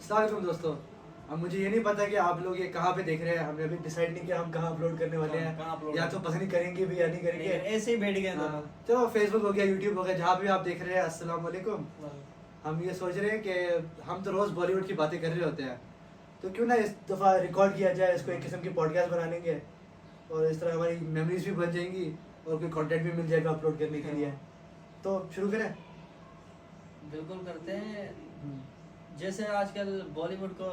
अस्सलाम वालेकुम दोस्तों। अब मुझे ये नहीं पता कि आप लोग ये कहाँ पे देख रहे हैं। हमने अभी डिसाइड नहीं किया हम कहाँ अपलोड करने वाले हैं। कहाँ upload या तो पसंद नहीं करेंगे भी या नहीं करेंगे। ऐसे ही बैठ गए हाँ, दोनों। चलो फेसबुक हो गया, यूट्यूब हो गया, जहाँ भी आप देख रहे हैं अस्सलाम वालेकुम। हम ये सोच रहे हैं कि हम तो रोज़ बॉलीवुड की बातें कर रहे होते हैं, तो क्यों ना इस दफ़ा रिकॉर्ड किया जाए, इसको एक किस्म की पॉडकास्ट बना लेंगे और इस तरह हमारी मेमोरीज भी बन जाएंगी और कोई कंटेंट भी मिल जाएगा अपलोड करने के लिए। तो शुरू करें। बिल्कुल करते हैं। जैसे आजकल बॉलीवुड को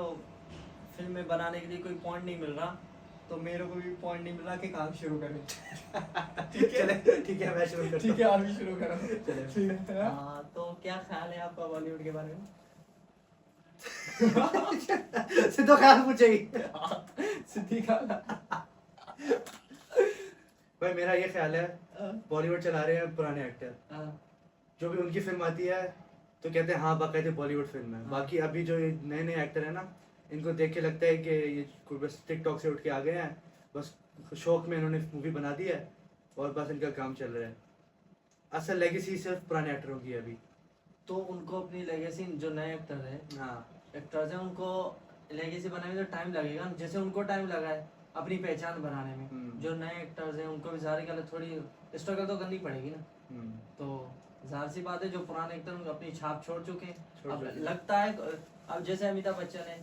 फिल्में बनाने के लिए कोई पॉइंट नहीं मिल रहा, तो मेरे को भी पॉइंट नहीं मिल रहा कि कहाँ से शुरू करें। ठीक है, चले ठीक है, मैं शुरू करता ठीक है, आप भी शुरू करो। चले। ठीक है। हाँ, तो क्या ख्याल है आपका बॉलीवुड के बारे में? सिद्धो ख्याल पूछेगी। सिद्धि का भाई मेरा ये ख्याल है, बॉलीवुड चला रहे हैं पुराने एक्टर, जो भी उनकी फिल्म आती है तो कहते हैं हाँ बाकायदे बॉलीवुड फिल्म है। हाँ। बाकी अभी जो नए नए एक्टर है ना, इनको देख के लगता है कि ये कोई बस टिकटॉक से उठ के आ गए हैं, बस शौक में इन्होंने मूवी बना दी है और बस इनका काम चल रहा है। असल लेगेसी सिर्फ पुराने एक्टरों की है अभी। तो उनको अपनी लेगेसी, जो नए एक्टर है, हाँ एक्टर्स हैं, उनको लेगेसी बनाने में तो टाइम लगेगा, जैसे उनको टाइम लगा है अपनी पहचान बनाने में। जो नए एक्टर्स हैं उनको भी जारी गलत थोड़ी स्ट्रगल तो करनी पड़ेगी ना। तो जाहिर सी बात है, जो पुराने एक्टर उनको अपनी छाप छोड़ चुके हैं। अब लगता है, अब जैसे अमिताभ बच्चन है,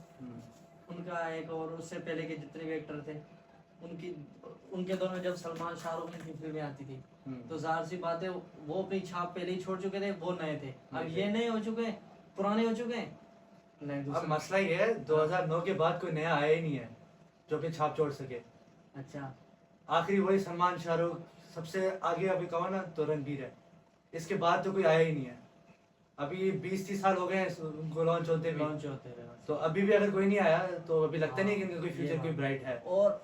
उनका एक, और उससे पहले के जितने भी एक्टर थे उनके दौर में जब सलमान शाहरुख की फिल्में आती थी, तो जाहिर सी बात है वो अपनी छाप पहले ही छोड़ चुके थे, वो नए थे। अब ये नए हो चुके हैं, पुराने हो चुके हैं। नहीं, अब मसला ये है 2009 के बाद कोई नया आया ही नहीं है जो अपनी छाप छोड़ सके। अच्छा, आखिरी वही सलमान शाहरुख, सबसे आगे अभी कहो ना तो रणबीर है। इसके बाद तो कोई आया ही नहीं है। अभी 20-30 साल हो गए हैं उनको लॉन्च होते रहे। तो अभी भी अगर कोई नहीं आया तो अभी लगता नहीं कि इनका कोई फ्यूचर कोई ब्राइट है। और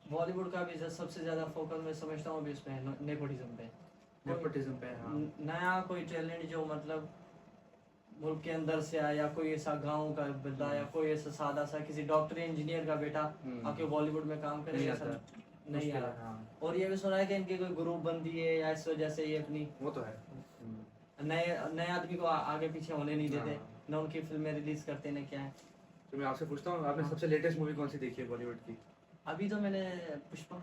बॉलीवुड का भी सबसे ज्यादा फोकस मैं समझता हूँ अभी उस पे है, नेपोटिज्म पे। नेपोटिज्म पे हाँ। नया कोई टैलेंट जो मतलब मुल्क के अंदर से आया, कोई ऐसा गांव का बंदा या कोई ऐसा सादा सा किसी डॉक्टर इंजीनियर का बेटा आके बॉलीवुड में काम करे, ऐसा नहीं आ रहा। और ये भी सुना है कि इनके कोई ग्रुप बनती है या इस वजह से ये अपनी, वो तो है, नए आदमी को आगे पीछे होने नहीं देते, न उनकी फिल्में रिलीज करते न क्या है। तो मैं आपसे पूछता हूँ, आपने सबसे लेटेस्ट मूवी कौन सी देखी है बॉलीवुड की? अभी तो मैंने पुष्पा।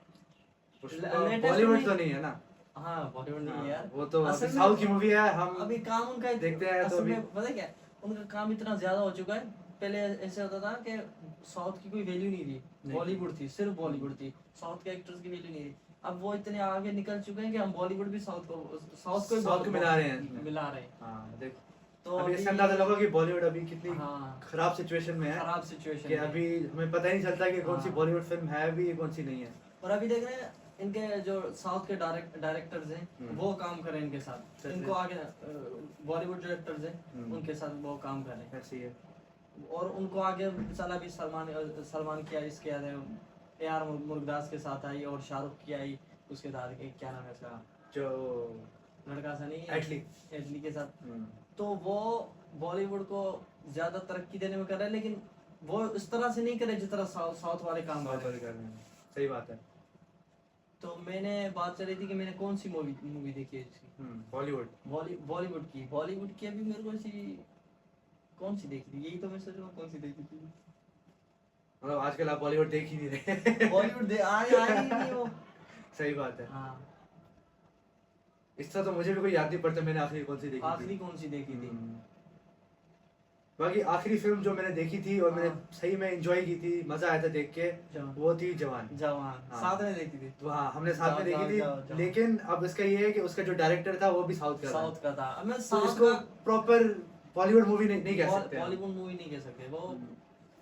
बॉलीवुड तो नहीं है ना? हाँ, बॉलीवुड नहीं है यार, वो तो असल में साउथ की मूवी है। हम अभी काम उनका देखते हैं तो असल अभी में पता है क्या, उनका काम इतना ज्यादा हो चुका है। पहले ऐसे होता था कि साउथ की कोई वैल्यू नहीं थी, बॉलीवुड थी, सिर्फ बॉलीवुड थी, साउथ के एक्टर्स की वैल्यू नहीं थी। अब वो इतने आगे निकल चुके हैं कि हम बॉलीवुड भी साउथ को मिला रहे हैं। मिला रहे हैं। हाँ देखो, तो अभी इससे अंदाजा लगा कि बॉलीवुड अभी कितनी हाँ, खराब सिचुएशन में है। खराब सिचुएशन कि अभी हमें पता ही नहीं चलता कि कौन सी बॉलीवुड फिल्म है अभी, कौन सी नहीं है। और अभी देख रहे हैं इनके जो साउथ के डायरेक्टर्स हैं वो काम कर रहे हैं इनके साथ, इनको आगे बॉलीवुड जो एक्टर्स हैं उनके साथ वो काम कर रहे हैं। ऐसी है। और उनको आगे चला भी सलमान की आई, इसके AR मुर्गदास के साथ आई, और शाहरुख की आई उसके साथ, क्या नाम है इसका, जो लड़का सा नहीं, एटली के साथ। तो वो बॉलीवुड को ज्यादा तरक्की देने में कर रहे हैं, लेकिन वो इस तरह से नहीं करे जिस तरह साउथ वाले काम कर रहे हैं। सही बात है। तो मैंने बात चल रही थी कि मैंने कौन सी मूवी देखी है इसकी, बॉलीवुड की अभी मेरे को ऐसी कौन सी देखी थी, यही तो मैं सोच रहा हूँ कौन सी देखी थी। मतलब आजकल आप बॉलीवुड देख ही नहीं रहे। बॉलीवुड आ ही नहीं वो। सही बात है। हाँ, इसका तो मुझे भी कोई याद नहीं पड़ता मैंने आखिरी कौन सी देखी थी। बाकी आखिरी फिल्म जो मैंने देखी थी और मैंने सही में एंजॉय की थी, मजा आया था देख के, वो थी जवान। हाँ। साथ में देखी थी। तो हाँ, हमने साथ में देखी थी। लेकिन अब इसका ये है कि उसका जो डायरेक्टर था वो भी साउथ का था। मैं तो इसको प्रॉपर बॉलीवुड मूवी नहीं कह सकते। बॉलीवुड मूवी नहीं कह सकते वो।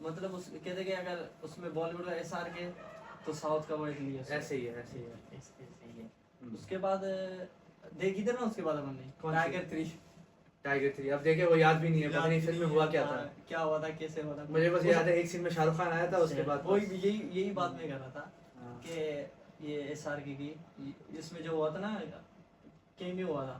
मतलब उस कहते कि अगर उसमें बॉलीवुड का SR के तो साउथ का वो इसलिए ऐसे ही है। उसके बाद देखी थी ना, उसके बाद हमने टाइगर 3 अब देखे, वो याद भी नहीं है, पता नहीं फिल्म में हुआ क्या था, क्या हुआ था, कैसे हुआ था। मुझे बस याद है एक सीन में शाहरुख खान आया था, उसके बाद वही यही बात मैं कर रहा था कि ये SR की इसमें जो हुआ था ना, कैमियो हुआ था,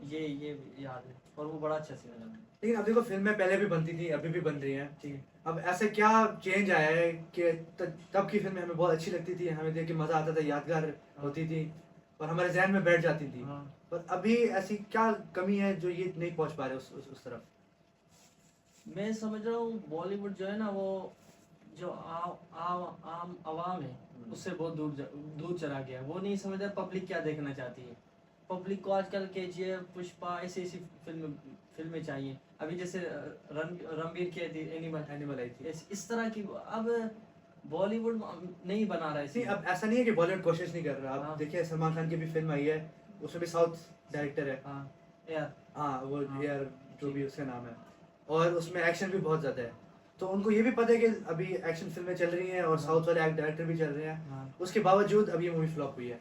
ये याद है, और वो बड़ा अच्छा सीन है। लेकिन अब देखो फिल्में पहले भी बनती थी, अभी भी बन रही हैं, ठीक है। अब ऐसे क्या चेंज आया है कि तब की फिल्में हमें बहुत अच्छी लगती थी, हमें देख के मजा आता था, यादगार होती थी और हमारे जहन में बैठ जाती थी। पर अभी ऐसी क्या कमी है जो ये नहीं पहुंच पा रहे उस तरफ? मैं समझ रहा हूँ बॉलीवुड जो है ना वो जो आम आवाम है उससे बहुत दूर चला गया। वो नहीं समझ रहा पब्लिक क्या देखना चाहती है। पब्लिक को आजकल केजीएफ, पुष्पा ऐसी ऐसी फिल्में चाहिए। अभी जैसे रणबीर की एनिमल आई थी, इस तरह की। अब बॉलीवुड नहीं बना रहा है नहीं, अब ऐसा नहीं है कि बॉलीवुड कोशिश नहीं कर रहा। आप हाँ। देखिए सलमान खान की भी फिल्म आई है, उसमें भी साउथ डायरेक्टर है। हाँ यार, हाँ वो हाँ। यार जो भी उसका नाम है, और उसमें एक्शन भी बहुत ज्यादा है। तो उनको ये भी पता है कि अभी एक्शन फिल्में चल रही हैं और हाँ। साउथ वाले डायरेक्टर भी चल रहे हैं, हाँ। उसके बावजूद अब ये मूवी फ्लॉप हुई है।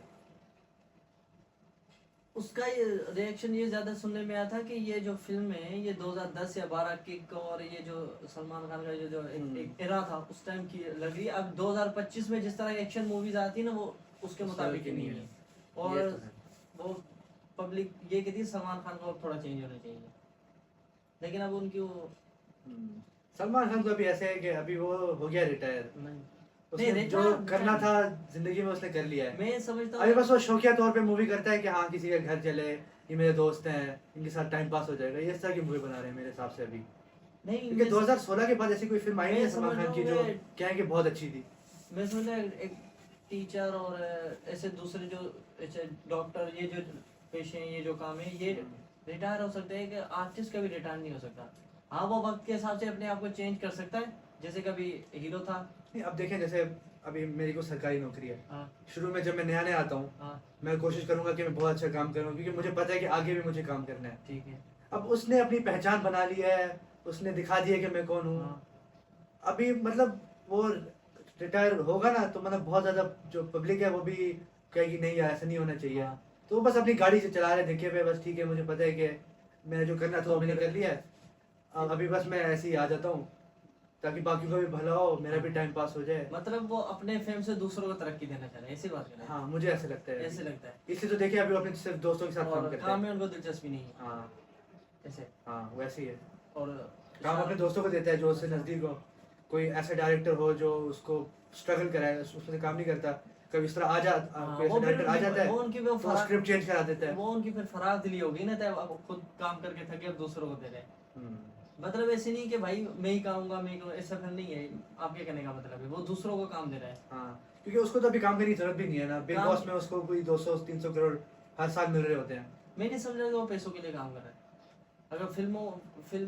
उसका ये रिएक्शन ये ज्यादा सुनने में आया था कि ये जो फिल्म है ये 2010 या 12 किक, और ये जो सलमान खान का जो एक एरा था उस टाइम की लग रही है। अब 2025 में जिस तरह एक्शन मूवीज आती है ना वो उसके मुताबिक ही नहीं है। और ये तो है। वो पब्लिक ये कहती है सलमान खान को अब थोड़ा चेंज होना चाहिए, लेकिन अब उनकी वो सलमान खान तो अभी ऐसे है कि अभी वो हो गया रिटायर, नहीं उसने जो करना था जिंदगी में उसने कर लिया है। मैं समझता अभी हूँ बस वो शौकिया तौर पे मूवी करता है कि हाँ किसी के घर चले, ये मेरे दोस्त हैं, इनके साथ टाइम पास हो जाएगा, ये इस तरह की मूवी बना रहे हैं मेरे हिसाब से अभी। नहीं, क्योंकि 2016 के बाद ऐसी कोई फिल्म आई नहीं है मैं सलमान समझ खान की रहा जो हूँ कहें कि बहुत अच्छी थी। मैं समझता हूँ एक टीचर और ऐसे दूसरे जो ऐसे डॉक्टर, ये जो पेशे हैं, ये जो काम है, ये रिटायर हो सकते हैं। कि आर्टिस्ट कभी रिटायर नहीं हो सकता। हाँ वो वक्त के हिसाब से अपने आप को चेंज कर सकता है, जैसे कभी हीरो था। नहीं, अब देखें जैसे अभी मेरी को सरकारी नौकरी है। हाँ। शुरू में जब मैं नया नया आता हूँ, हाँ। मैं कोशिश करूंगा कि मैं बहुत अच्छा काम करूँ, क्योंकि मुझे पता है कि आगे भी मुझे काम करना है। ठीक है। अब उसने अपनी पहचान बना ली है, उसने दिखा दिया कि मैं कौन हूँ। हाँ। अभी मतलब वो रिटायर होगा ना तो मतलब बहुत ज्यादा जो पब्लिक है वो भी कहेगी नहीं यार ऐसा नहीं होना चाहिए। हाँ। तो वो बस अपनी गाड़ी से चला रहे देखे पे, बस ठीक है मुझे पता है कि मैं जो करना था वो मैंने कर लिया है, अब अभी बस मैं ऐसे ही आ जाता हूँ ताकि बाकी को भी भला हो, मेरा भी टाइम पास हो जाए। मतलब वो अपने फेम से दूसरों को तरक्की देना चाह रहे हैं, ऐसी बात कर रहे हैं। हाँ मुझे ऐसे लगता है, ऐसे लगता है। इसलिए तो देखिए अभी वो अपने सिर्फ दोस्तों के साथ काम और करते काम हैं। में उनको दिलचस्पी नहीं है। हाँ ऐसे। हाँ वैसे ही है। और काम अपने दोस्तों को देता है जो उससे नजदीक हो। कोई ऐसा डायरेक्टर हो जो उसको स्ट्रगल कराए, उसमें काम नहीं करता, कभी इस तरह आ जा कोई ऐसा डायरेक्टर आ जाता है वो उनकी वो तो स्क्रिप्ट चेंज करा देता है। वो उनकी फिर फराग दिली होगी ना, तब अब खुद काम करके थके अब दूसरों को दे रहे हैं। मतलब ऐसे नहीं कि भाई मैं ही कहूंगा मैं ही कहूंगा, ऐसा फिर नहीं है। आपके कहने का मतलब है वो दूसरों को काम दे रहा है। हाँ क्योंकि उसको तो अभी काम करने की जरूरत भी नहीं है ना, बिग बॉस में उसको कोई 200-300 करोड़ हर साल मिल रहे होते हैं। मैं नहीं समझ रहा कि वो पैसों के लिए काम कर रहा है। अगर फिल्मों के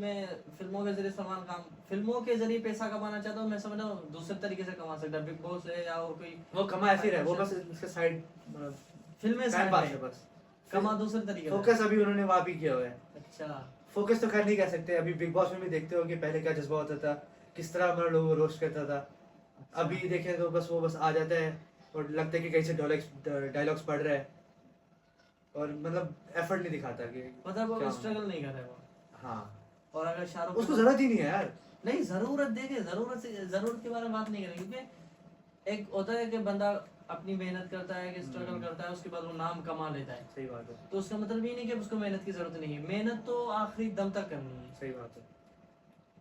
जरिए सलमान खान फिल्मों के जरिए पैसा कमाना चाहता हूँ, मैं समझ रहा हूँ दूसरे तरीके से कमा सकता है। बिग बॉस है या और कोई वो कमा ऐसे ही रहा है, वो बस इसके साइड फिल्में टाइम पास है बस, कमा दूसरे तरीके से। फोकस अभी उन्होंने वहाँ भी किया हुआ है। अच्छा। फोकस तो कर नहीं कह सकते। अभी बिग बॉस में भी देखते हो कि पहले क्या जज्बा होता था, किस तरह हमारा लोगों को रोस्ट करता था। अभी देखें तो बस वो बस आ जाता है और लगता है कि कहीं से डायलॉग्स पढ़ रहा है, और मतलब एफर्ट नहीं दिखाता कि मतलब वो क्या स्ट्रगल नहीं कर रहा है वो। हाँ और अगर शाहरुख उसको जरूरत ही नहीं है यार। नहीं, जरूरत देखे, जरूरत के बारे में बात नहीं करेंगे, क्योंकि एक होता है कि बंदा अपनी मेहनत करता है, कि स्ट्रगल करता है, उसके बाद वो नाम कमा लेता है। सही बात है। तो उसका मतलब ये नहीं कि उसको मेहनत की जरूरत नहीं है। मेहनत तो आखिरी दम तक करनी है। सही बात है।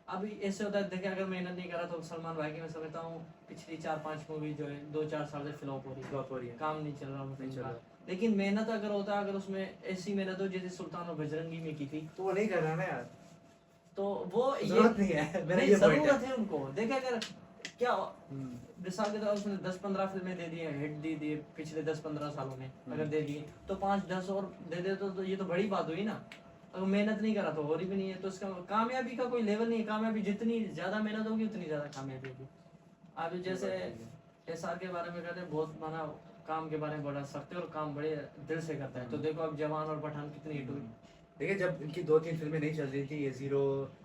अभी ऐसे होता है, देखिए अगर मेहनत नहीं करा तो सलमान भाई की मैं समझता हूँ पिछली 4-5 मूवी जो है 2-4 साल से फ्लॉप हो रही है, काम नहीं चल रहा नहीं चल रहा। लेकिन मेहनत अगर होता, अगर उसमें ऐसी मेहनत हो जैसे सुल्तान और बजरंगी में की थी, तो वो नहीं कर रहा ना यार, तो वो जरूरत नहीं है। मेरा नहीं, ये पॉइंट जरूरत है। है उनको। देखे अगर क्या मिसाल के तौर उसने 10-15 फिल्में दे दी हैं, हिट दी दी पिछले 10-15 सालों में, अगर दे दिए तो 5-10 और दे दे तो ये तो बड़ी बात हुई ना। अगर मेहनत नहीं करा तो हो रही भी नहीं है, तो इसका कामयाबी का कोई लेवल नहीं है। कामयाबी जितनी ज्यादा मेहनत होगी उतनी ज्यादा कामयाबी होगी। आप जैसे एसआर के बारे में कहते हैं, बहुत माना काम के बारे में बड़ा सख्त है और काम बड़े दिल से करता है। तो देखो अब जवान और पठान कितनी हिट हुई। देखिए जब इनकी 2-3 फिल्में नहीं चल रही थी, ये जीरो,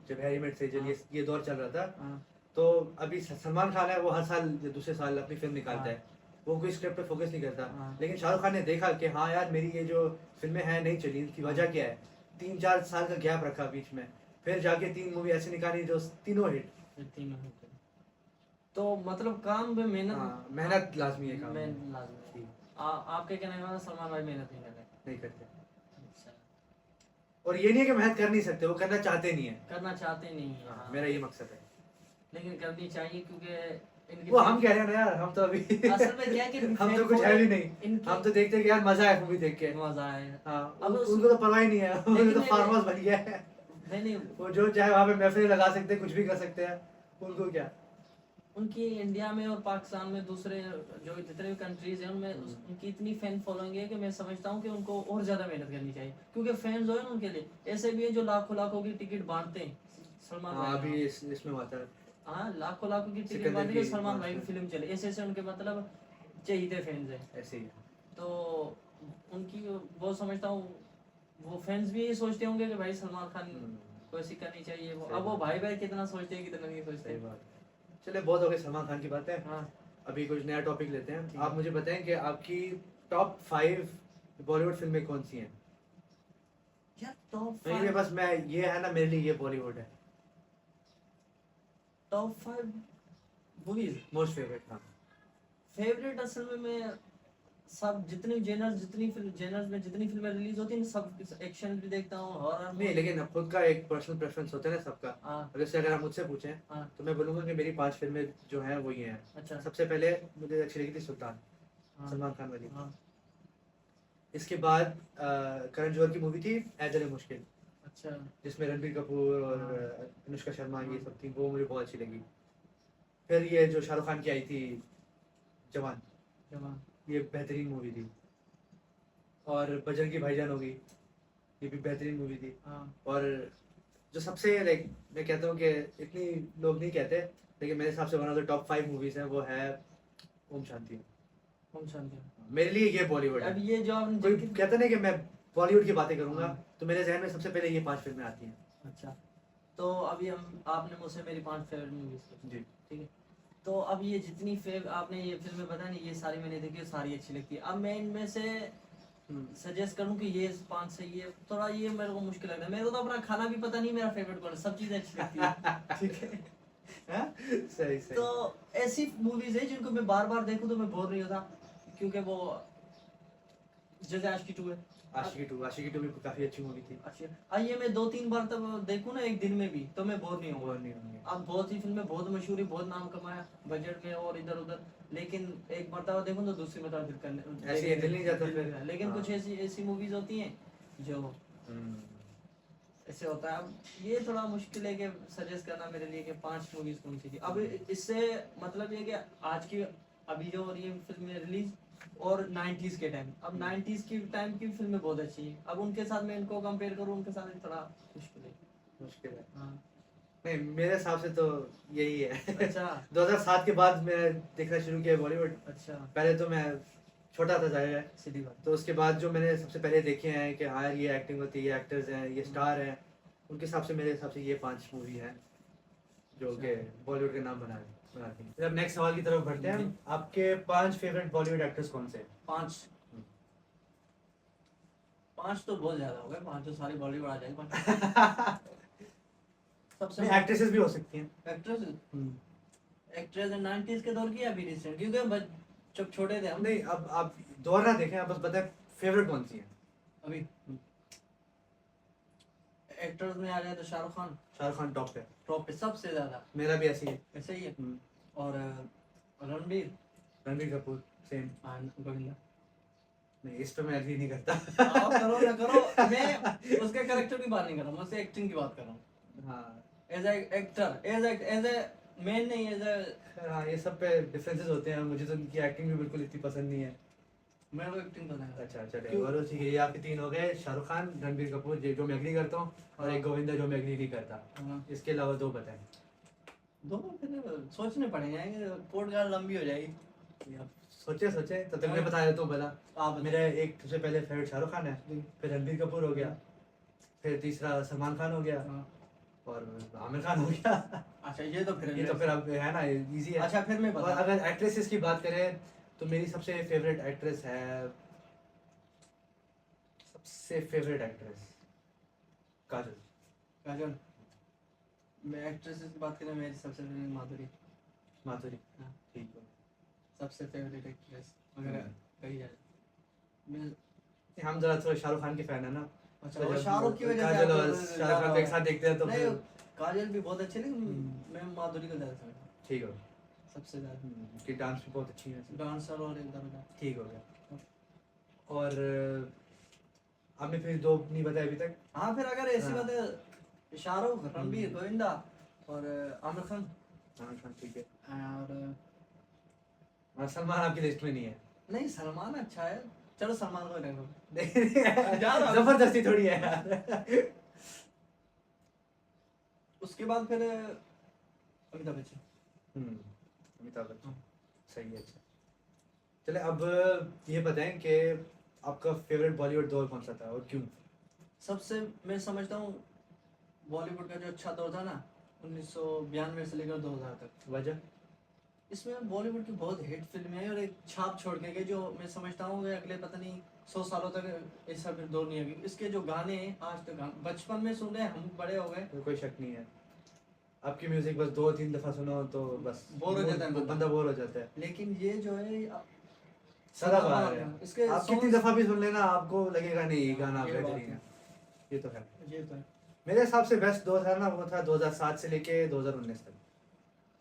जब हैरी मेट से, जब ये दौर चल रहा था, तो अभी सलमान खान है वो हर साल या दूसरे साल अपनी फिल्म निकालता है, वो कोई स्क्रिप्ट पे फोकस नहीं करता। लेकिन शाहरुख खान ने देखा कि हाँ यार मेरी ये जो फिल्में हैं नहीं चली, इनकी वजह क्या है, 3-4 साल का गैप रखा बीच में, फिर जाके 3 मूवी ऐसी निकाली जो तीनों हिट। तो मतलब काम में मेहनत, मेहनत लाजमी है काम में। लाजमी। आपके कहने का सलमान भाई मेहनत नहीं कर रहे? नहीं करते। और ये नहीं है कि मेहनत कर नहीं सकते, वो करना चाहते नहीं है। करना चाहते नहीं है। हाँ, मेरा ये मकसद है। लेकिन करनी चाहिए, क्योंकि वो हम कह रहे हैं ना यार, हम तो अभी असल में क्या है कि हम तो कुछ है भी नहीं, हम तो देखते हैं कि यार मजा है मूवी देख के, मजा है। हाँ, उनको तो परवाह ही नहीं है, उनको तो फार्म हाउस बन गया है। नहीं वो जो चाहे वहाँ पे महफिल लगा सकते हैं, कुछ भी कर सकते हैं, उनको क्या। उनकी इंडिया में और पाकिस्तान में दूसरे जो जितने भी कंट्रीज हैं उनमें उनकी इतनी फैन फॉलोइंग है कि मैं समझता हूँ कि उनको और ज्यादा मेहनत करनी चाहिए, क्योंकि फैंस जो है ना उनके लिए ऐसे भी है जो लाखों लाखों की टिकट बांटते हैं सलमान हाँ भाई। अभी इसमें आता है हाँ लाखों लाखों की टिकट सिकंदर बांटी कि की सलमान भाई की बात है। फिल्म चले, ऐसे ऐसे उनके मतलब चाहिए फैंस है। ऐसे ही है। तो उनकी वो समझता हूँ वो फैंस भी यही सोचते होंगे कि भाई सलमान खान को ऐसी करनी चाहिए वो, सही अब वो बात। भाई भाई कितना सोचते हैं कितना नहीं सही सोचते। बात। चले बहुत हो गई सलमान खान की बातें, हाँ अभी कुछ नया टॉपिक लेते हैं। ठीक आप है। मुझे बताएं कि आपकी टॉप 5 बॉलीवुड फिल्में कौन सी हैं। यार टॉप मेरे लिए 5, बस मैं ये है ना, मेरे लिए ये बॉलीवुड है टॉप 5 मूवीज मोस्ट फेवरेट। हाँ फेवरेट असल में मैं सब जितनी जेनर्स जितनी फिल्म जेनर्स में जितनी फिल्में रिलीज होती हैं सब एक्शन भी देखता हूँ हॉरर नहीं, लेकिन खुद का एक पर्सनल प्रेफरेंस होता है ना सबका। हाँ जैसे अगर आप मुझसे पूछें हाँ तो मैं बोलूंगा कि मेरी 5 फिल्में जो हैं वो ये हैं। अच्छा सबसे पहले मुझे अच्छी लगी थी सुल्तान, हाँ सलमान खान वाली। हाँ इसके बाद करण जौहर की मूवी थी ऐ दिल मुश्किल, अच्छा जिसमें रणबीर कपूर और हाँ अनुष्का शर्मा ये हाँ सब थी, वो मुझे बहुत अच्छी लगी। फिर ये जो शाहरुख खान की आई थी जवान, जवान ये बेहतरीन मूवी थी। और बजरंगी भाईजान होगी, ये भी बेहतरीन मूवी थी। हाँ और जो सबसे लाइक मैं कहता हूँ कि इतनी लोग नहीं कहते, लेकिन मेरे हिसाब से one of the top 5 movies हैं वो है ओम शांति। ओम शांति। मेरे लिए ये बॉलीवुड है। अब ये जो आपने कोई जिनकी कहता नहीं कि मैं बॉलीवुड की बातें करूंगा, हाँ। तो मेरे जहन में सबसे पहले ये 5 फिल्में आती हैं। अच्छा तो अभी हम आपने मुझसे मेरी 5 फेवरेट मूवीज पूछी, जी। ठीक है। तो अब ये जितनी आपने ये फिल्में बताई ना ये सारी मैंने देखी, सारी अच्छी लगती है। अब मैं इनमें से सजेस्ट करूं कि ये 5 से ये थोड़ा ये मेरे को मुश्किल लग रहा है, मेरे को तो अपना खाना भी पता नहीं मेरा फेवरेट कौन है, सब चीजें अच्छी लगती है ठीक है। हाँ? सही सही। तो ऐसी मूवीज है जिनको मैं बार बार देखूं तो मैं बोर नहीं होता, क्योंकि वो जैसे आशिकी 2 है। आशिकी टू भी काफी अच्छी मूवी थी। अच्छा ये मैं 2-3 बार तब देखूं ना एक दिन में भी तो मैं बोर नहीं होऊंगा। बोर नहीं होंगे। अब बहुत सी फिल्में बहुत मशहूर है, बहुत नाम कमाया बजट में और इधर उधर, लेकिन एक मरतबा देखूं तो दूसरी मरतबा दिल करने ऐसे ही दिल नहीं जाता फिर। लेकिन हाँ। कुछ ऐसी ऐसी मूवीज होती हैं जो ऐसे होता है। अब ये थोड़ा मुश्किल है कि सजेस्ट करना मेरे लिए कि 5 मूवीज कौन सी थी। अब इससे मतलब ये कि आज की अभी जो ये फिल्में रिलीज और 90s के टाइम, अब 90s की टाइम की फिल्में बहुत अच्छी हैं, अब उनके साथ मैं इनको कंपेयर करूं उनके साथ भी थोड़ा मुश्किल है। मुश्किल है। हाँ नहीं, मेरे हिसाब से तो यही है। अच्छा 2007 के बाद मैं देखना शुरू किया बॉलीवुड। अच्छा पहले तो मैं छोटा था जाहिर है, सीधी बात। तो उसके बाद जो मैंने सबसे पहले देखे हैं कि हाँ ये एक्टिंग होती है, ये एक्टर्स हैं, ये स्टार हैं, उनके हिसाब से मेरे हिसाब से ये 5 मूवी हैं जो कि बॉलीवुड के नाम बनाती हैं। फिर अब नेक्स्ट सवाल की तरफ बढ़ते हैं। आपके 5 फेवरेट बॉलीवुड एक्टर्स कौन से हैं? 5 5 तो बहुत ज्यादा हो गए, 5 तो सारी बॉलीवुड आ जाएगी। सबसे नहीं, एक्ट्रेसेस भी हो सकती हैं। एक्ट्रेस एक्ट्रेस 90s के दौर की या अभी रिसेंट, क्योंकि जब छोटे थे हम। नहीं, अब आप दोहरा देखें, आप बस बताएं फेवरेट कौन सी है। अभी एक्टर्स में आ जाए तो शाहरुख खान टॉप पे। टॉप पे सबसे ज्यादा, मेरा भी ऐसी है। ऐसे ही है। और रणबीर कपूर सेम। गोविंदा। नहीं, इस पे मैं एग्री नहीं करता। आप करो ना करो, मैं उसके कैरेक्टर की बात नहीं कर रहा हूँ, मैं उसके एक्टिंग की बात कर रहा हूँ। हाँ as a actor, as a man नहीं, एज ए हाँ, ये सब पे डिफरेंसेस होते हैं। मुझे तो उनकी एक्टिंग भी बिल्कुल इतनी पसंद नहीं है। मेरे को एक्टिंग पसंद है। अच्छा चलिए, और ठीक है, ये आपके 3 हो गए, शाहरुख खान, रणबीर कपूर जो मैं एग्री करता हूँ, और एक गोविंदा जो मैं एग्री नहीं करता। हाँ। इसके अलावा 2 बताएं। दो फिर सोचने पड़ेंगे, पॉडकास्ट लंबी हो जाएगी। सोचे तो तुमने बता देता हूँ पहला। आप मेरा एक सबसे पहले फेवरेट शाहरुख खान है, फिर रणबीर कपूर हो गया, फिर तीसरा सलमान खान हो गया, और आमिर खान हो गया। अच्छा ये तो फिर अब है ना, इजी है। अच्छा फिर मैं और बता। अगर एक्ट्रेसेस की बात करें तो मेरी सबसे फेवरेट एक्ट्रेस है, सबसे फेवरेट एक्ट्रेस काजल। काजल। मैं एक्ट्रेस की बात करें, मेरी सबसे फेवरेट माधुरी। हाँ। ठीक है। सबसे फेवरेट एक्ट्रेस अगर कही जाए। मैं हम जरा थोड़ा शाहरुख खान के फैन है ना। अच्छा तो वो जब शाहरुख की वजह से काजल और आपको शाहरुख खान को एक साथ देखते हैं तो नहीं, फिर काजल भी बहुत अच्छी, लेकिन मैं माधुरी को ज्यादा समझता हूँ ठीक हो। सबसे ज्यादा। उसकी डांस भी बहुत अच्छी है। डांसर और इधर उधर ठीक हो गया। और आपने फिर 2 नहीं बताए अभी तक। हाँ फिर अगर ऐसी हाँ। बात है शाहरुख, रणबीर, गोविंदा और आमिर खान। ठीक है। और सलमान आपकी लिस्ट में नहीं है? नहीं, सलमान अच्छा है, चलो सलमान को रखो। जबरदस्ती थोड़ी है यार। उसके बाद फिर अमिताभ बच्चन। अमिताभ बच्चन सही है। अच्छा चले, अब ये बताएं कि आपका फेवरेट बॉलीवुड दौर कौन सा था और क्यों? सबसे मैं समझता हूँ बॉलीवुड का जो अच्छा दौर था ना 1992 से लेकर 2000 तक। वजह? इसमें बॉलीवुड की बहुत हिट फिल्में हैं और एक छाप छोड़ के गए जो मैं समझता हूँ कि अगले पता नहीं 100 सालों तक ऐसा फिर दौर नहीं आएगी। इसके जो गाने हैं आज तक बचपन में सुन रहे हैं, हम बड़े हो गए, कोई शक नहीं है। आपकी म्यूजिक बस 2-3 दफा सुनो तो बस बोर हो जाता है, बंदा बोर हो जाता है। लेकिन ये जो है सदाबहार है। इसके आप कितनी दफा भी सुन लेना आपको लगेगा नहीं ये गाना ये बात बेहतरीन है। ये तो है। ये तो है। मेरे हिसाब से बेस्ट दौर था ना, वो था 2007 से लेके 2019 तक।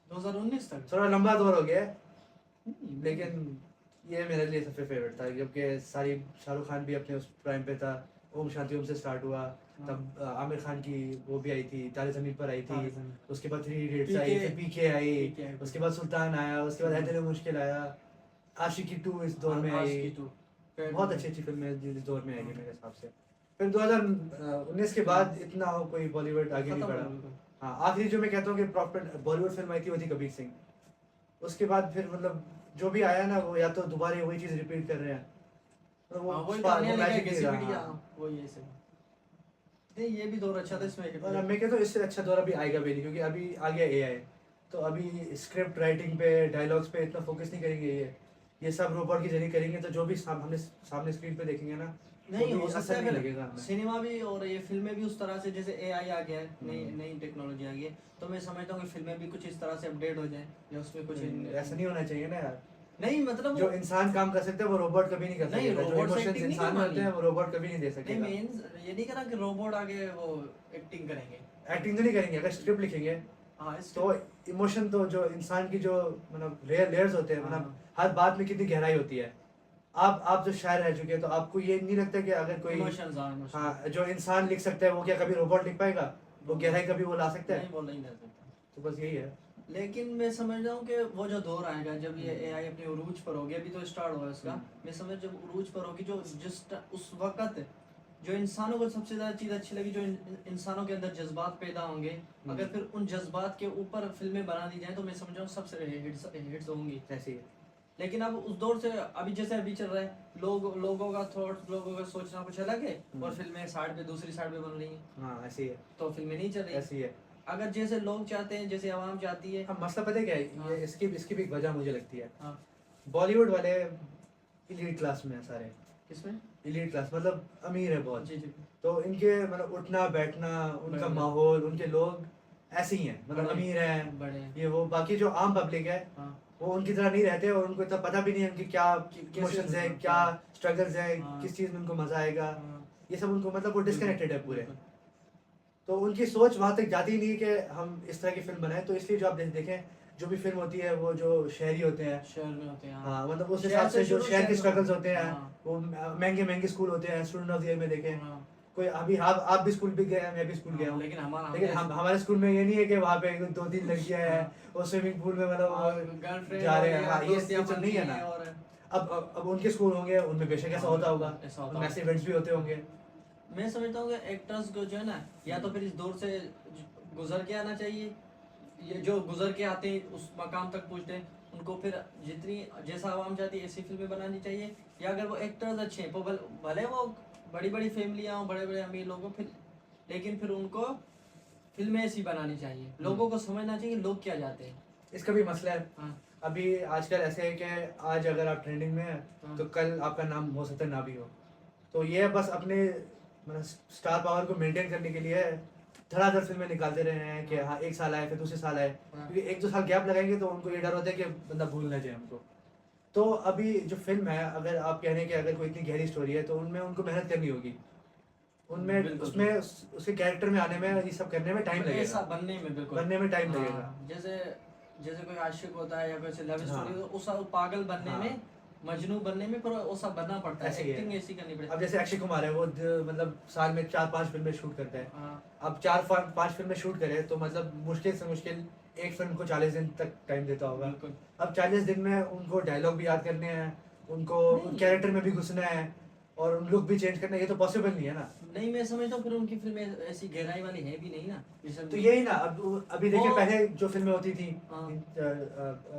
2019 तक थोड़ा लंबा दौर हो गया लेकिन ये मेरे लिए सबसे फेवरेट था, जबकि सारी शाहरुख खान भी अपने उस प्राइम पे था। ओम शांति ओम से स्टार्ट हुआ, तब आमिर खान की वो भी आई थी, तारे ज़मीन पर आई थी, उसके बाद 3 इडियट्स आई, फिर पीके आई, उसके बाद सुल्तान आया, उसके बाद दिल मुश्किल आया, आशिकी 2 इस दौर में आई। बहुत अच्छी अच्छी फिल्में इस दौर में आई है मेरे हिसाब से। फिर 2019 के बाद इतना कोई बॉलीवुड आगे नहीं बढ़ा। हाँ, आखिरी जो मैं कहता हूँ कि प्रॉपर बॉलीवुड फिल्म आई थी वो थी कबीर सिंह। उसके बाद फिर मतलब जो भी आया ना वो या तो दोबारा वही चीज़ रिपीट कर रहे हैं, तो वो मैजिक नहीं रहा। वो ये से नहीं, ये भी दौर अच्छा था इसमें। और मैं कहता हूँ इससे अच्छा दौर अभी आएगा भी नहीं, क्योंकि अभी आ गया एआई, तो अभी स्क्रिप्ट राइटिंग पे डायलॉग्स पे इतना फोकस नहीं करेंगे। ये सब रोबोट के जरिए करेंगे, तो जो भी हमने सामने स्क्रीन पे देखेंगे ना नहीं हो सकता है। लगेगा सिनेमा भी और ये फिल्में भी उस तरह से, जैसे एआई आ गया है, नई नई टेक्नोलॉजी आ गई है, तो मैं समझता हूँ कि फिल्में भी कुछ इस तरह से अपडेट हो जाए या उसमें कुछ ऐसा नहीं होना चाहिए ना यार। नहीं मतलब जो इंसान काम कर सकते हैं वो रोबोट कभी नहीं कर सकते। जो इमोशंस इंसान में होते हैं वो रोबोट कभी नहीं दे सकते। नहीं मींस ये नहीं करा कि रोबोट आगे वो एक्टिंग करेंगे। एक्टिंग तो नहीं करेंगे, अगर स्क्रिप्ट लिखेंगे तो इमोशन तो जो इंसान की जो मतलब लेयर्स होते हैं, मतलब हर बात में कितनी गहराई होती है। आप जो शायर रह चुके हैं तो आपको ये नहीं लगता कि अगर कोई हाँ जो इंसान लिख सकता है वो क्या कभी रोबोट लिख पाएगा? वो गहराई कभी वो ला सकता है? नहीं, वो नहीं ला सकता। तो बस यही है। लेकिन मैं समझ रहा हूँ कि वो जो दौर आएगा जब ये एआई अपने उरूज पर होगी, अभी तो स्टार्ट हुआ है उसका, मैं समझ जब उरूज पर होगी, जो जिस उस वक्त जो इंसानों को सबसे ज्यादा चीज अच्छी लगी, जो इंसानों के अंदर जज्बात पैदा होंगे, अगर फिर उन जज्बात के ऊपर फिल्में बना दी जाए तो मैं समझ रहा हूँ सबसे हिट्स होंगी। ऐसे ही है। लेकिन अब उस दौर से अभी जैसे अभी चल रहा है, लोगों का थॉट, लोगों का सोचना कुछ अलग है और फिल्में साइड पे दूसरी साइड पे बन रही हैं। हाँ ऐसे ही है। तो फिल्में नहीं चल रही। ऐसे ही है। अगर जैसे लोग चाहते हैं, जैसे आवाम चाहती है। अब मसला पता है क्या है? हाँ। ये इसकी भी एक वजह मुझे लगती है। हाँ। बॉलीवुड वाले एलीट क्लास में है सारे। किसमें? एलीट क्लास मतलब अमीर है बहुत। जी जी। तो इनके मतलब उठना बैठना, उनका माहौल, उनके लोग ऐसे ही हैं, मतलब अमीर हैं बड़े ये वो। बाकी जो आम पब्लिक है वो उनकी तरह नहीं रहते और उनको इतना पता भी नहीं है उनकी क्या इमोशंस है, क्या स्ट्रगल्स है, किस चीज़ में उनको मजा आएगा, ये सब उनको मतलब वो डिस्कनेक्टेड है पूरे। तो उनकी सोच वहाँ तक जाती ही नहीं कि हम इस तरह की फिल्म बनाएं। तो इसलिए जो आप देखें जो भी फिल्म होती है वो जो शहरी होते हैं, शहर में होते हैं, हाँ मतलब उस हिसाब से जो शहर के स्ट्रगल्स होते हैं वो महंगे महंगे स्कूल होते हैं। स्टूडेंट ऑफ द ईयर में देखें, कोई अभी आप भी स्कूल भी गए हैं, मैं भी स्कूल गया हूँ, लेकिन हमारे स्कूल में ये नहीं है कि वहाँ पे 2-3 लड़कियाँ हैं और स्विमिंग पूल में मतलब जा रहे हैं। हाँ ये सब नहीं है ना। अब उनके स्कूल होंगे, उनमें बेशक ऐसा होता होगा, मैसेज इवेंट्स भी होते होंगे। मैं समझता हूँ कि एक्टर्स को जो है ना, या तो फिर इस दौर से गुजर के आना चाहिए, ये जो गुजर के आते हैं उस मकाम तक पहुँचते हैं, उनको फिर जितनी जैसा आवाम चाहती है ऐसी फिल्में बनानी चाहिए। या अगर वो एक्टर्स अच्छे हैं तो भले वो बड़ी बड़ी फैमिलियाँ हों, बड़े बड़े अमीर लोगों, फिर लेकिन फिर उनको फिल्में ऐसी बनानी चाहिए। लोगों को समझना चाहिए लोग क्या चाहते हैं। इसका भी मसला है। अभी आजकल ऐसे है कि आज अगर आप ट्रेंडिंग में हैं तो कल आपका नाम हो सकता है ना भी हो। तो ये बस अपने मतलब स्टार पावर को मेंटेन करने के लिए धड़ाधड़ फिल्में निकालते रहे हैं कि हाँ एक साल आए फिर दूसरे साल आए, क्योंकि 1-2 साल गैप लगाएंगे तो उनको ये डर होता है कि बंदा भूल ना जाए हमको। तो अभी जो फिल्म है, अगर आप कह रहे हैं कि अगर कोई इतनी गहरी स्टोरी है तो उनमें उनको मेहनत करनी होगी, उनमें उसमें उसके कैरेक्टर में आने में, ये सब करने में टाइम लगेगा, ऐसा बनने में टाइम लगेगा। जैसे कोई आशिक होता है या कोई लव स्टोरी, उस पागल बनने में मजनू बनने में पर वो सब बनना पड़ता है, ऐसे ही है। एक्टिंग ऐसी करनी पड़ती अब जैसे अक्षय कुमार है, वो मतलब साल में 4-5 फिल्में शूट करता है। हाँ अब 4-5 फिल्में शूट करे तो मतलब मुश्किल से मुश्किल एक फिल्म को 40 दिन तक टाइम देता होगा। बिल्कुल। अब 40 दिन में उनको डायलॉग भी याद करने हैं, उनको नहीं। कैरेक्टर में भी घुसना है और उन लुक भी चेंज करना है, ये तो पॉसिबल नहीं है ना। नहीं, मैं समझता हूँ फिर उनकी फिल्में ऐसी गहराई वाली है भी नहीं ना, जैसे तो यही ना, अब अभी देखिए वो- पहले जो फिल्में होती थी हाँ।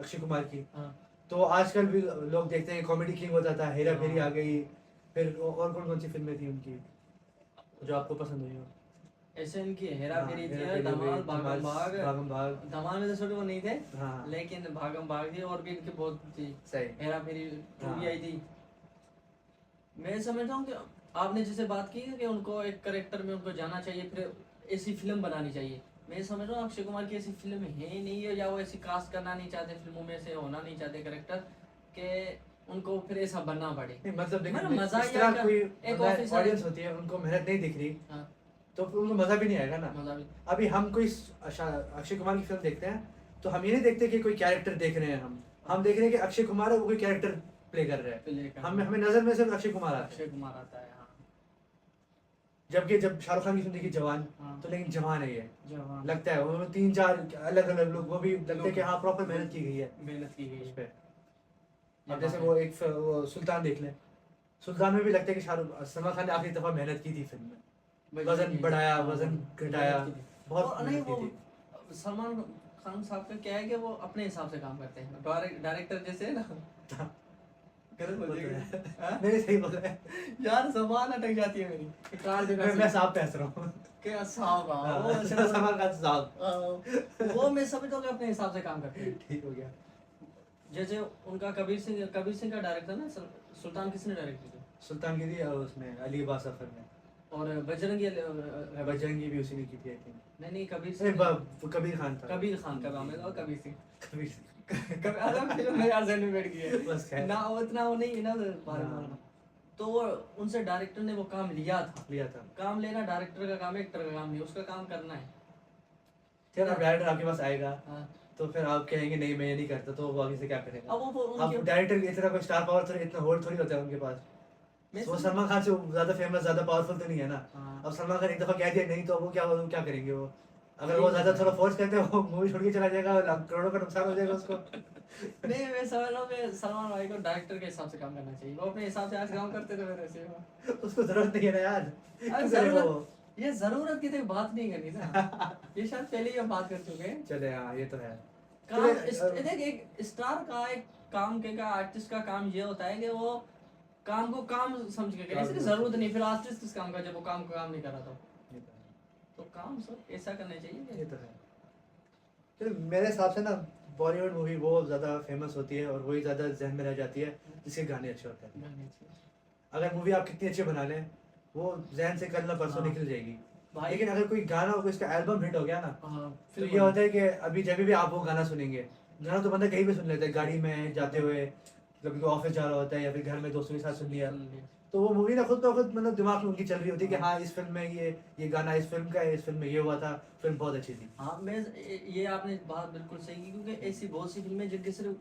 अक्षय कुमार की, हाँ तो आजकल भी लोग देखते हैं कॉमेडी किंग होता था, हेरा फेरी हाँ। आ गई, फिर और कौन कौन सी फिल्में थी उनकी जो आपको पसंद हुई हो? ऐसे इनकी हेरा हाँ, फेरी हेरा थी, फेरी हो धमाल, गई, भागम भाग। भागम भाग। धमाल में तो छोटे वो नहीं थे, हाँ लेकिन भागम भाग थी, और भी इनकी बहुत थी। सही। हेरा फेरी 2 भी हाँ। आई थी। मैं समझता हूँ कि आपने जैसे बात की है कि उनको एक करेक्टर में उनको जाना चाहिए, फिर ऐसी फिल्म बनानी चाहिए। मैं समझ रहा हूँ अक्षय कुमार की ऐसी फिल्म है ही नहीं है, या वो ऐसी कास्ट करना नहीं चाहते, फिल्मों में से होना नहीं चाहते करेक्टर के उनको फिर ऐसा बनना पड़े। नहीं मतलब देखिए, मतलब मजा इस ही तरह आएगा। कोई एक ऑडियंस ऑफिसर होती है, उनको मेहनत नहीं दिख रही, हाँ, तो फिर उनको मजा भी नहीं आएगा ना। मजा भी। अभी हम कोई अक्षय कुमार की फिल्म देखते हैं तो हम ये नहीं देखते कि कोई कैरेक्टर देख रहे हैं, हम देख रहे हैं कि अक्षय कुमार है, वो कोई कैरेक्टर प्ले कर रहा है, प्ले कर हमें हमें नजर में सिर्फ अक्षय कुमार आता है। अक्षय कुमार आता है, हाँ। जबकि जब शाहरुख खान की फिल्म देखी जवान, हाँ। तो लेकिन जवान है ये, जवान लगता है वो 3-4 अलग अलग लोग, वो भी लगता है कि हाँ प्रॉपर मेहनत की गई है मेहनत की गई उस है। पे। ये अब जैसे बात वो एक वो सुल्तान देख लें, सुल्तान में भी लगता है कि शाहरुख सलमान खान ने आखिरी दफा मेहनत की थी फिल्म में, है। वजन बढ़ाया, हाँ, वजन मेहनत घटाया, की थी। बहुत और नहीं, मेहनत की थी। वो सलमान खान साहब का क्या है कि वो अपने हिसाब से काम करते हैं, डायरेक्टर जैसे है ना। गलत बोल दिया क्या? हाँ? नहीं सही बोल रहा है। यार जबान अटक जाती है मेरी। कार मैं साहब पे हंस रहा हूँ। क्या साहब हाँ, वो सलमान खान साहब। वो मैं समझता हूँ कि अपने हिसाब से काम करते हैं। ठीक हो गया। जैसे उनका कबीर सिंह का डायरेक्टर ना, सुल्तान किसने डायरेक्ट की थी? सुल्तान की थी और उसमें अली अब्बास सफर में, और बजरंगी बजरंगी भी उसी ने की थी आई थिंक। नहीं कबीर नहीं सिंह, कबीर खान था। कबीर खान का नाम है, और कबीर सिंह। कबीर सिंह। अलग फिल्म में यार ज़हन में बैठ गई है। बस खैर। ना वो इतना वो नहीं है ना बारे में हाँ। मालूम। तो वो उनसे डायरेक्टर ने वो काम लिया था। लिया था। काम लेना डायरेक्टर का काम है, एक्टर का काम नहीं, उसका काम करना है। फिर अब डायरेक्टर आपके पास आएगा हाँ। तो फिर आप कहेंगे नहीं मैं ये नहीं करता, तो वो आगे से क्या करेगा? अब वो अब उनके डायरेक्टर की तरह कोई स्टार पावर थोड़ी, इतना होल्ड थोड़ी होता है उनके पास। मैं वो समझ- सलमान खान से ज्यादा फेमस, ज्यादा पावरफुल तो नहीं है ना। हाँ। अब सलमान खान एक दफा कह दिया नहीं, तो वो क्या करेंगे वो? अगर यही वो ज्यादा बात है। थोड़ा फोर्स करते हैं, वो मूवी छोड़ के चला जाएगा और करोड़ों का नुकसान हो जाएगा उसको। नहीं, मैं समझ रहा हूँ कि सलमान भाई को डायरेक्टर के हिसाब से काम करना चाहिए। वो अपने हिसाब से आज काम करते थे मेरे से। उसको जरूरत नहीं है ना यार, अरे क्यों करेगा वो? ये जरूरत की तो बात नहीं करनी ना। ये शायद पहले ही हम बात कर चुके हैं। चले हाँ, ये तो है। काम चले, देख, एक स्टार का, एक काम के का आर्टिस्ट का काम ये होता है कि वो काम को काम समझ के करे, इसलिए जरूरत नहीं फिर आर्टिस्ट किस काम का जब वो काम को काम नहीं कर रहा था। ये तो है। तो काम सब ऐसा करना चाहिए। ये तो है। चलो मेरे हिसाब से ना बॉलीवुड मूवी वो ज़्यादा फेमस होती है और वही ज़्यादा जहन में रह जाती है जिसके गाने अच्छे होते हैं। अगर मूवी आप कितनी अच्छी बना लें, वो जहन से कल ना परसों हाँ। निकल जाएगी। भाई लेकिन अगर कोई गाना हो, इसका एल्बम हिट हो गया ना, हाँ, तो ये होता है कि अभी जब भी आप वो गाना सुनेंगे, गाना तो बंदा कहीं भी सुन लेता है, गाड़ी में जाते हुए, कभी कोई ऑफिस जा रहा होता है या फिर घर में दोस्तों के साथ सुन लिया, तो वो मूवी ना खुद ब खुद मतलब दिमाग में उनकी चल रही होती है कि हाँ इस फिल्म में ये गाना इस फिल्म का है, इस फिल्म में ये हुआ था, फिल्म बहुत अच्छी थी। हाँ, मैं ये आपने बात बिल्कुल सही की, क्योंकि ऐसी बहुत सी फिल्में जिनके सिर्फ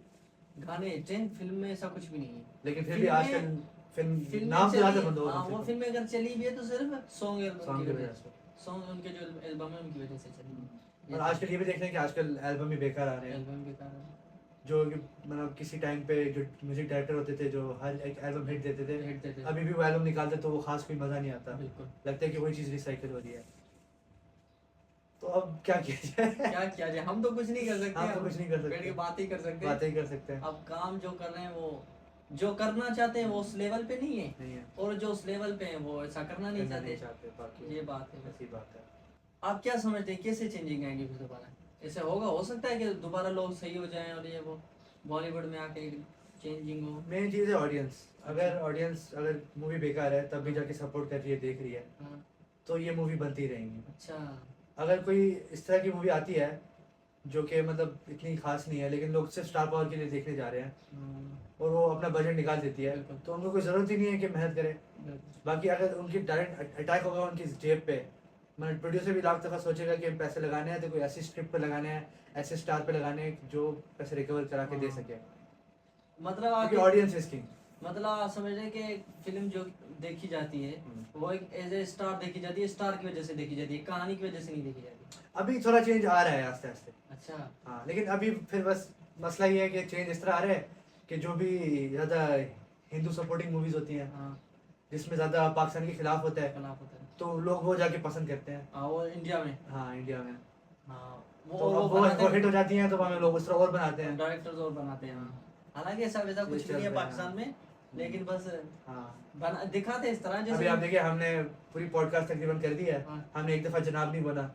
गाने हिट हैं, फिल्म में ऐसा कुछ भी नहीं है। लेकिन फिर भी फिल्में- आजकल फिल्म फिल्में नाम से ज्यादा चली- बंद हो हाँ, वो गई। फिल्में अगर चली भी है तो सिर्फ सॉन्ग सॉन्ग की वजह से। सॉन्ग उनके जो एल्बम है उनकी वजह से चली। और आजकल ये भी देख रहे हैं कि आजकल एल्बम भी बेकार आ रहे हैं, एल्बम के कारण जो कि मतलब किसी टाइम पे जो म्यूजिक डायरेक्टर होते थे जो हर एक एल्बम हिट देते थे, हिट देते थे। अभी भी वो एल्बम निकालते तो वो खास कोई मजा नहीं आता, बिल्कुल। लगता है कि वही चीज रिसाइकिल हो रही है। तो अब क्या किया जाए? क्या किया जाए, हम तो कुछ नहीं कर सकते। हम तो कुछ नहीं कर सकते। बैठ के बात ही कर सकते हैं। बातें ही कर सकते हैं। अब काम जो कर रहे हैं, वो जो करना चाहते हैं वो उस लेवल पे नहीं है, नहीं है, और जो उस लेवल पे है वो ऐसा करना नहीं करना नहीं चाहते। चाहते, बाकी ये बात है। ऐसी बात है। आप क्या समझते हैं कैसे चेंजिंग आएंगी फिर दोबारा? ऐसे होगा, हो सकता है कि दोबारा लोग सही हो जाएं और ये वो बॉलीवुड में आके चेंजिंग हो? मेन चीज है ऑडियंस। अगर मूवी बेकार है तब भी जाके सपोर्ट कर रही है, देख रही है, हाँ। तो ये मूवी बनती रहेंगी। अच्छा। अगर कोई इस तरह की मूवी आती है जो कि मतलब इतनी खास नहीं है लेकिन लोग सिर्फ स्टार पावर के लिए देखने जा रहे हैं और वो अपना बजट निकाल देती है, बिल्कुल। तो उनको कोई ज़रूरत ही नहीं है कि मेहनत करें। बाकी अगर उनकी डायरेक्ट अटैक होगा उनकी जेब पे, मतलब प्रोड्यूसर भी लाख दफ़ा सोचेगा कि पैसे लगाने हैं तो कोई ऐसी स्क्रिप्ट पे लगाने हैं, ऐसे स्टार पे लगाने हैं जो पैसे रिकवर करा के दे हाँ। सके। मतलब क्योंकि आगे ऑडियंस इज किंग। मतलब आप समझ रहे हैं कि फिल्म जो देखी जाती है वो एक एज ए स्टार देखी जाती है, स्टार की वजह से देखी जाती है, कहानी की वजह से नहीं देखी जाती। अभी थोड़ा चेंज आ रहा है आस्ते आस्ते। अच्छा। हाँ, लेकिन अभी फिर बस मसला ये है कि चेंज इस तरह आ रहा है कि जो भी ज़्यादा हिंदू सपोर्टिंग मूवीज होती हैं, हाँ जिसमें ज़्यादा पाकिस्तान के खिलाफ होता है, खिलाफ होता है। तो लोग वो जाके पसंद करते हैं। हाँ वो इंडिया में। हाँ, इंडिया में। हाँ तो अब वो हिट हो जाती हैं तो हमें लोग उस तरह और बनाते हैं, डायरेक्टर्स और बनाते हैं। हाँ हालांकि ऐसा वैसा ये कुछ भी चल नहीं है रहा है, पाकिस्तान में, लेकिन बस हाँ। बना दिखाते हैं इस तरह अभी जैसे। आप देखिए, हमने पूरी पॉडकास्ट तकरीबन कर दी है, हाँ। हमने एक दफ़ा जनाब नहीं बोला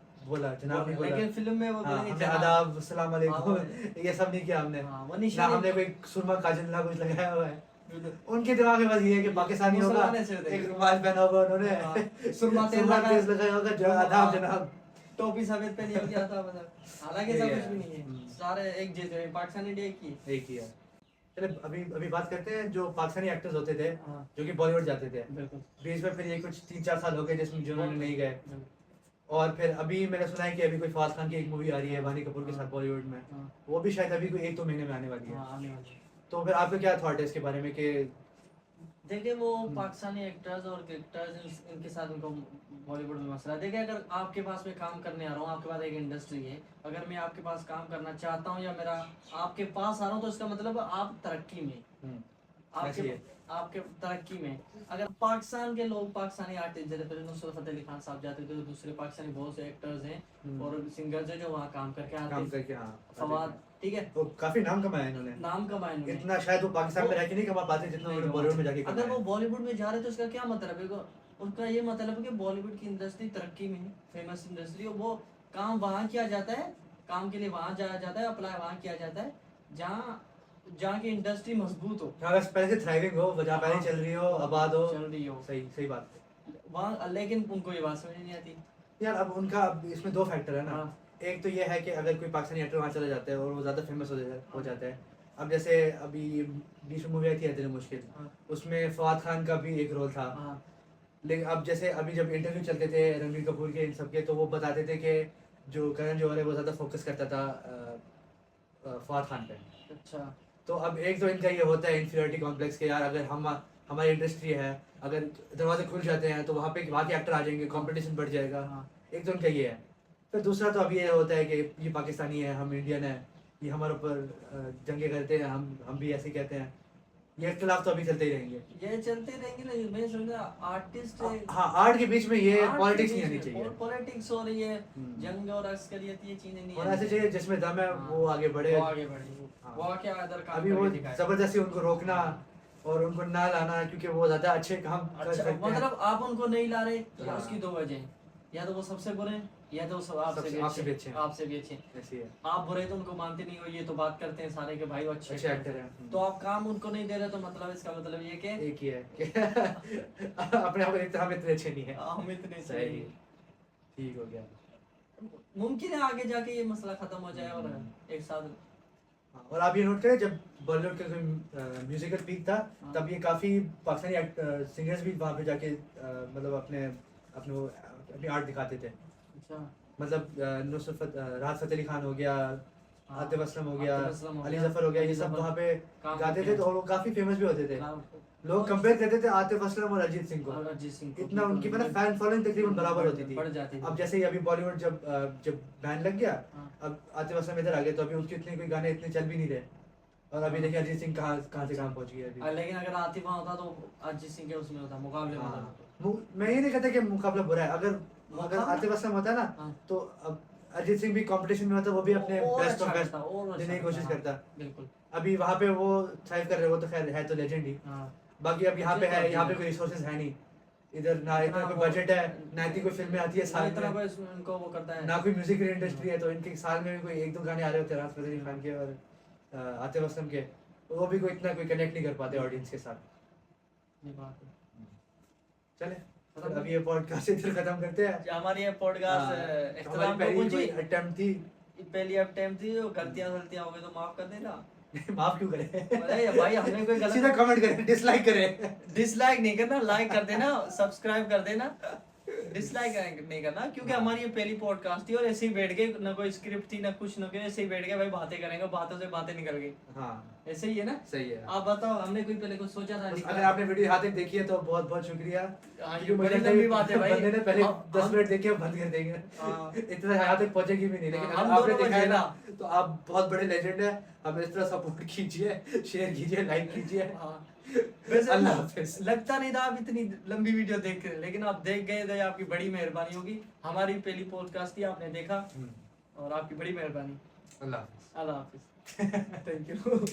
जनाब नहीं बोला, लेकिन फिल्म में वो हाँ, बोलेंगे हमने जनाब। आदाब अस्सलाम हाँ, वालेकुम वो- ये सब नहीं किया हमने। हाँ वो ना निशानी हमने कोई सुरमा काजल ना कुछ लगाया हुआ है। उनके दिमाग में बस ये है कि पाकिस्तानी होगा, मुसलमान ऐसे होते हैं। एक रुमाल पहना होगा उन्होंने, हाँ, सुरमा तेल सुरमा लगाया। तेज लगाया होगा, आदाब जनाब। टोपी सफेद पहनी होगी आता मतलब। हालांकि ऐसा यही कुछ है। भी नहीं है, सारे एक जैसे हैं, पाकिस्तान इंडिया एक ही है। एक ही है। चले अभी अभी बात करते हैं जो पाकिस्तानी एक्टर्स होते थे हाँ जो कि बॉलीवुड जाते थे, बिल्कुल। बीच में फिर ये कुछ 3-4 साल हो गए जिसमें जिन्होंने नहीं गए, बिल्कुल। और फिर अभी मैंने सुना है कि अभी कोई फवाद खान की एक मूवी आ रही है वानी कपूर के साथ बॉलीवुड में, हाँ वो भी शायद अभी कोई 1-2 महीने में आने वाली है। हाँ आने वाली है। तो फिर आपका क्या थॉट है इसके बारे में कि देखिए वो पाकिस्तानी एक्टर्स और क्रिकेटर्स इनके साथ उनको बॉलीवुड में मसला है। देखिए अगर आपके पास मैं काम करने आ रहा हूँ, आपके पास एक इंडस्ट्री है, अगर मैं आपके पास काम करना चाहता हूँ या मेरा आपके पास आ रहा हूँ तो इसका मतलब आप तरक्की में, ऐसे आपके ही है। आपके तरक्की में। अगर पाकिस्तान के लोग पाकिस्तानी आर्टिस्ट जैसे पहले नुसरत फतेह अली खान साहब जाते थे, तो दूसरे पाकिस्तानी बहुत से एक्टर्स हैं और सिंगर्स हैं जो वहाँ काम करके आते काम हैं। करके, हाँ, फवाद, ठीक है, वो काफी नाम कमाया इन्होंने, नाम कमाए उन्होंने। इतना शायद वो पाकिस्तान में रह के नहीं कमा पाते जितना नहीं उन्होंने कमा बॉलीवुड में सकते। जाके अगर कमाया वो है। बॉलीवुड में जा रहे तो उसका क्या मतलब है? उनका ये मतलब है कि बॉलीवुड की इंडस्ट्री तरक्की में है, फेमस इंडस्ट्री, और वो काम वहाँ किया जाता है, काम के लिए वहाँ जाया जाता है, अप्लाई वहाँ किया जाता है जहाँ जहाँ की इंडस्ट्री मजबूत हो, हाँ, बस पहले से थ्राइविंग हो, जहाँ पहले हाँ, चल रही हो, आबाद हो, चल रही हो सही सही बात है। वहाँ। लेकिन उनको ये बात समझ नहीं आती यार अब उनका अब इसमें 2 फैक्टर है ना, हाँ। एक तो ये है कि अगर कोई पाकिस्तानी एक्टर वहाँ चला जाता है और वो ज़्यादा फेमस हो जाता है, अब जैसे अभी बीच में मूवी आई थी इतनी मुश्किल, हाँ। उसमें फवाद खान का भी एक रोल था, हाँ लेकिन अब जैसे अभी जब इंटरव्यू चलते थे रणबीर कपूर के इन सब के, तो वो बताते थे कि जो करण जौहर है वो ज़्यादा फोकस करता था फवाद खान पे। अच्छा। तो अब एक तो इनका ये होता है इन्फीरियरिटी कॉम्प्लेक्स के, यार अगर हम हमारी इंडस्ट्री है, अगर दरवाजे खुल जाते हैं तो वहाँ पे वहाँ के एक्टर आ जाएंगे, कंपटीशन बढ़ जाएगा। हाँ। एक तो इनका ये है। फिर दूसरा तो अब ये होता है कि ये पाकिस्तानी है, हम इंडियन है, ये हमारे ऊपर जंगे करते हैं, हम भी ऐसे कहते हैं, ये इख्तिलाफ तो अभी चलते ही रहेंगे। ये चलते रहेंगे ना, मैं समझा आर्टिस्ट हाँ, आर्ट के बीच में ये पॉलिटिक्स नहीं आनी चाहिए, पॉलिटिक्स हो रही है, जंग और अस्करियत, ये चीजें नहीं होना ऐसे चाहिए जिसमें दम है वो आगे बढ़े, वो आगे बढ़े, हाँ। वो आके अदर काम अभी वो करके दिखाए। जबरदस्ती उनको रोकना और उनको ना लाना क्योंकि वो ज्यादा अच्छे काम कर अच्छा सकते हैं। मतलब आप उनको नहीं ला रहे, हाँ। उसकी 2 वजह हैं, या तो वो सबसे बुरे हैं या तो सब आपसे भी आपसे भी अच्छे अच्छे हैं, हैं। आपसे भी अच्छे हैं। ऐसे ही है, आप बुरे तो उनको मानते नहीं हो, ये तो बात करते हैं सारे के भाई वो अच्छे अच्छे एक्टर हैं। तो आप काम उनको नहीं दे रहे, तो मतलब इसका मतलब ये कि एक ही है कि अपने आप को हम इतने अच्छे नहीं है। हम इतने सही, सही। ठीक हो गया। मुमकिन है आगे जाके ये मसला खत्म हो जाए और एक साथ। हाँ, और आप ये नोट करें जब बॉलीवुड का कोई म्यूजिकल पीक था, हाँ। तब ये काफी पाकिस्तानी सिंगर्स भी वहाँ पे जाके मतलब अपने अपने वो अपनी आर्ट दिखाते थे। अच्छा। मतलब राहत फतेह अली खान हो गया, हाँ। आतिफ असलम हो गया, आतिफ असलम हो अली गया, जफर हो गया, ये अली सब जफर वहाँ पे काम गाते करते थे हैं। तो और वो काफी फेमस भी होते थे। लोग कंपेयर करते थे आतिफ असलम और अरिजीत सिंह को, और अरिजीत सिंह को इतना उनकी मतलब फैन फॉलोइंग तकरीबन बराबर होती थी। बढ़ जाती थी। अब जैसे ही अभी बॉलीवुड जब बैन लग गया, हाँ। अब आतिफ असलम इधर आ गए तो अभी उनके इतने कोई गाने इतने चल भी नहीं रहे, और अभी देखिए अरिजीत सिंह कहाँ से कहाँ पहुंच गया अभी। लेकिन अगर आतिफ वहाँ होता तो अरिजीत सिंह के उसमें होता, मुकाबले में होता। हाँ, मैं ये नहीं कहता कि मुकाबला बुरा है, अगर मुकाबला- आतिफ असलम होता ना हाँ। तो अब अरिजीत सिंह भी कंपटीशन में होता, वो भी अपने और बेस्ट ऑफ अच्छा बेस्ट करता, और अच्छा देने की कोशिश करता, करता। हाँ, बिल्कुल। अभी वहाँ पे वो थ्राइव कर रहे, वो तो खैर है तो लेजेंड ही। हाँ। बाकी अब यहाँ पे मुझे तो है, यहाँ पे अच्छी कोई रिसोर्सेज है नहीं इधर, ना इतना इतना कोई वो- बजट है, ना इतनी कोई फिल्में आती है ना साल इतना में, कोई इसमें उनको वो करता है। ना कोई म्यूजिक की इंडस्ट्री है, तो इनके साल में भी कोई 1-2 गाने आ रहे होते हैं राहत फतेह अली खान के और आतिफ असलम के, तो वो भी कोई इतना कोई कनेक्ट नहीं कर पाते ऑडियंस के साथ। ये बात है। चले फिर अब ये पॉडकास्ट इधर खत्म करते हैं। हमारी ये हाँ, पॉडकास्ट हमारी इख्तिलाफ पहली लोगों कोई की अटेम्प्ट थी, पहली अटेम्प्ट थी, गलतियां हो गई तो माफ कर देना। माफ क्यों करें, अरे भाई हमने कोई सीधा गलत कमेंट करें, डिसलाइक करें। डिसलाइक नहीं करना, लाइक कर देना, सब्सक्राइब कर देना। डिसलाइक नहीं करना, क्योंकि हमारी ये पहली पॉडकास्ट थी और ऐसे ही बैठ गए, ना कोई स्क्रिप्ट थी ना कुछ, ना ऐसे ही बैठ गए भाई बातें करेंगे, बातों से बातें निकल गई। हाँ ऐसे ही है ना। सही है। आप बताओ, हमने कोई पहले कुछ सोचा था? अगर आपने वीडियो यहाँ तक देखी है तो बहुत बहुत शुक्रिया। ये बड़ी लंबी बात है भाई। बंदे ने पहले हम- 10 मिनट देखे बंद कर देंगे, इतना यहाँ तक पहुंचेगी भी नहीं, लेकिन हम अगर आपने दोनों देखा है ना बचेगा। तो आप बहुत बड़े लेजेंड है। हमें इस तरह सपोर्ट कीजिए, शेयर कीजिए, लाइक कीजिए। वैसे अल्लाह हाफिज। लगता नहीं था आप इतनी लंबी वीडियो देख रहे, लेकिन आप देख गए तो ये आपकी बड़ी मेहरबानी होगी। हमारी पहली पॉडकास्ट थी, आपने देखा और आपकी बड़ी मेहरबानी। अल्लाह हाफिज। अल्लाह हाफिज। Thank you.